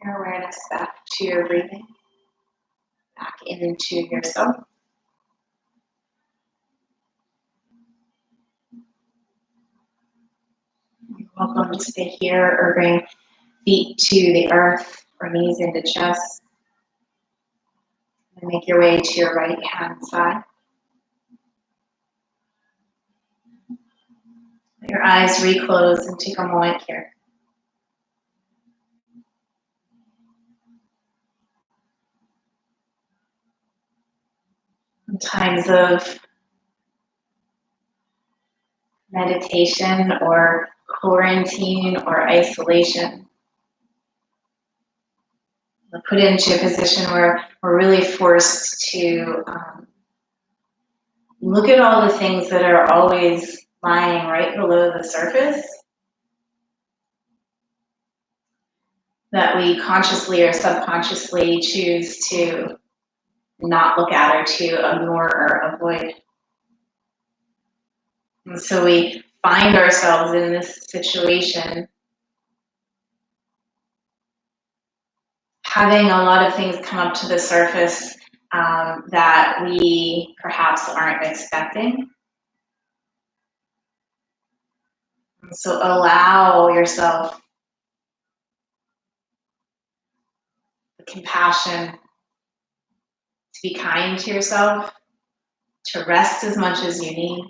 Your awareness back to your breathing, back into yourself. You're welcome to stay here or bring feet to the earth or knees into chest. And make your way to your right hand side. Let your eyes reclose and take a moment here. In times of meditation or quarantine or isolation, Put into a position where we're really forced to look at all the things that are always lying right below the surface that we consciously or subconsciously choose to not look at or to ignore or avoid. And so we find ourselves in this situation having a lot of things come up to the surface that we perhaps aren't expecting. And so allow yourself the compassion to be kind to yourself, to rest as much as you need,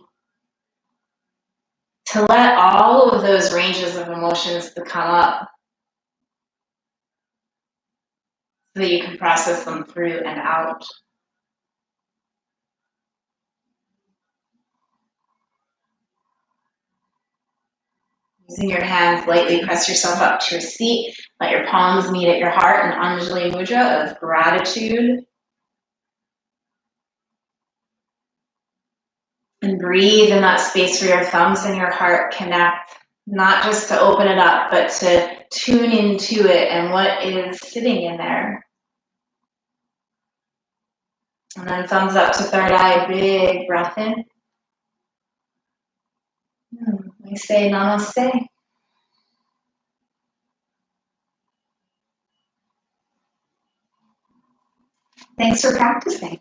to let all of those ranges of emotions to come up so that you can process them through and out. Using your hands, lightly press yourself up to your seat. Let your palms meet at your heart in Anjali Mudra of gratitude. And breathe in that space where your thumbs and your heart connect, not just to open it up, but to tune into it and what is sitting in there. And then thumbs up to third eye, big breath in. We say namaste. Thanks for practicing.